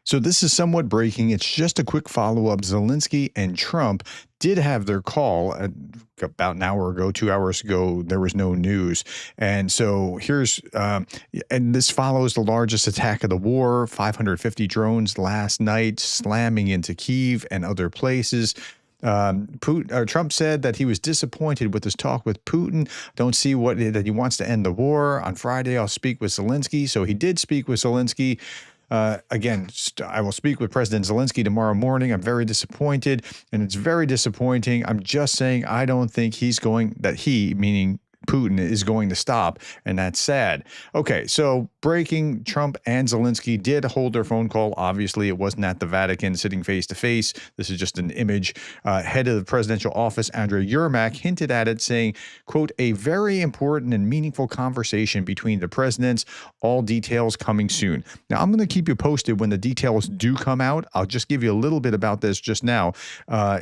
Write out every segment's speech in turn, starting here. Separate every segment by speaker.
Speaker 1: So this is somewhat breaking. It's just a quick follow-up. Zelensky and Trump did have their call about an hour ago, 2 hours ago. There was no news. And so here's, and this follows the largest attack of the war, 550 drones last night slamming into Kyiv and other places. Trump said that he was disappointed with his talk with Putin. Don't see that he wants to end the war. On Friday, I'll speak with Zelensky. So he did speak with Zelensky. Again, I will speak with President Zelensky tomorrow morning. I'm very disappointed, and it's very disappointing. I'm just saying I don't think meaning Putin, is going to stop, and that's sad. Okay, so breaking, Trump and Zelensky did hold their phone call. Obviously, it wasn't at the Vatican sitting face-to-face. This is just an image. Head of the presidential office, Andrei Yermak, hinted at it, saying, quote, a very important and meaningful conversation between the presidents, all details coming soon. Now, I'm going to keep you posted when the details do come out. I'll just give you a little bit about this just now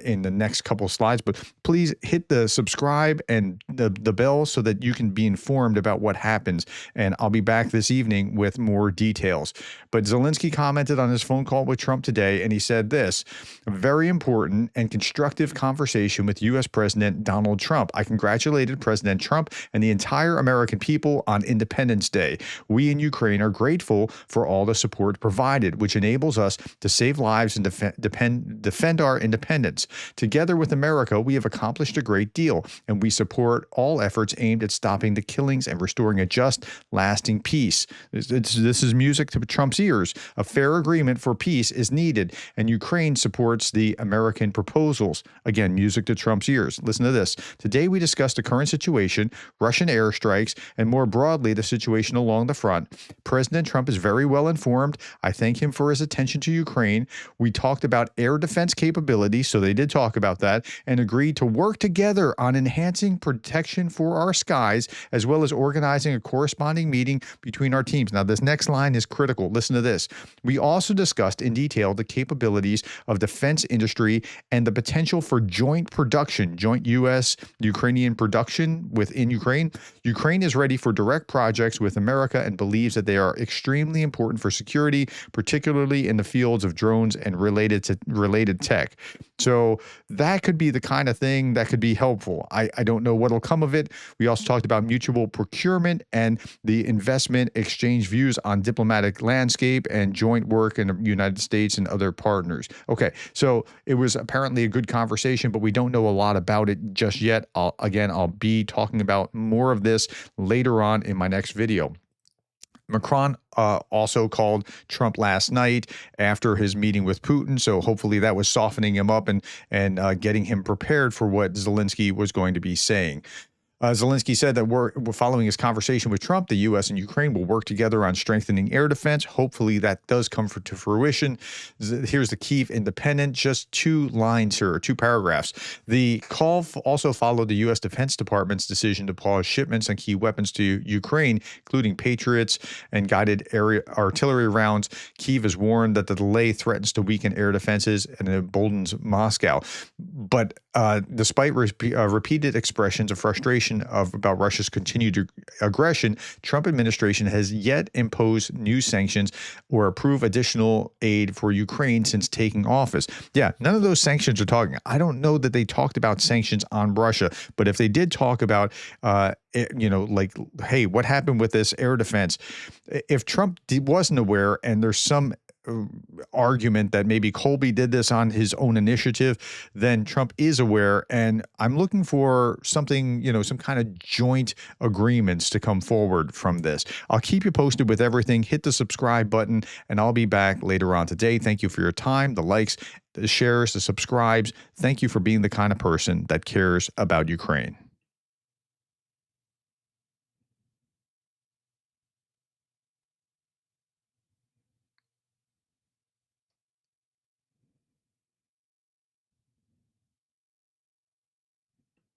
Speaker 1: in the next couple of slides, but please hit the subscribe and the bell so that you can be informed about what happens. And I'll be back this evening with more details. But Zelensky commented on his phone call with Trump today, and he said this: a very important and constructive conversation with U.S. President Donald Trump. I congratulated President Trump and the entire American people on Independence Day. We in Ukraine are grateful for all the support provided, which enables us to save lives and defend our independence. Together with America, we have accomplished a great deal, and we support all efforts aimed at stopping the killings and restoring a just, lasting peace. This is music to Trump's ears. A fair agreement for peace is needed, and Ukraine supports the American proposals. Again, music to Trump's ears. Listen to this. Today, we discussed the current situation, Russian airstrikes, and more broadly, the situation along the front. President Trump is very well informed. I thank him for his attention to Ukraine. We talked about air defense capabilities, so they did talk about that, and agreed to work together on enhancing protection for our skies, as well as organizing a corresponding meeting between our teams. Now, this next line is critical. Listen to this. We also discussed in detail the capabilities of defense industry and the potential for joint production, joint U.S.-Ukrainian production within Ukraine. Ukraine is ready for direct projects with America and believes that they are extremely important for security, particularly in the fields of drones and related tech. So that could be the kind of thing that could be helpful. I don't know what'll come of it. We also talked about mutual procurement and the investment exchange views on diplomatic landscape and joint work in the United States and other partners. Okay, so it was apparently a good conversation, but we don't know a lot about it just yet. I'll be talking about more of this later on in my next video. Macron also called Trump last night after his meeting with Putin, so hopefully that was softening him up and getting him prepared for what Zelensky was going to be saying. Zelensky said that we're following his conversation with Trump, the U.S. and Ukraine will work together on strengthening air defense. Hopefully that does come to fruition. Here's the Kyiv Independent, just 2 lines here, 2 paragraphs. The call also followed the U.S. Defense Department's decision to pause shipments on key weapons to Ukraine, including Patriots and guided artillery rounds. Kyiv has warned that the delay threatens to weaken air defenses and emboldens Moscow. But despite repeated expressions of frustration about Russia's continued aggression, Trump administration has yet imposed new sanctions or approve additional aid for Ukraine since taking office. Yeah, none of those sanctions are talking. I don't know that they talked about sanctions on Russia, but if they did talk about, like, hey, what happened with this air defense? If Trump wasn't aware and there's some argument that maybe Colby did this on his own initiative, then Trump is aware. And I'm looking for something, some kind of joint agreements to come forward from this. I'll keep you posted with everything. Hit the subscribe button, and I'll be back later on today. Thank you for your time, the likes, the shares, the subscribes. Thank you for being the kind of person that cares about Ukraine.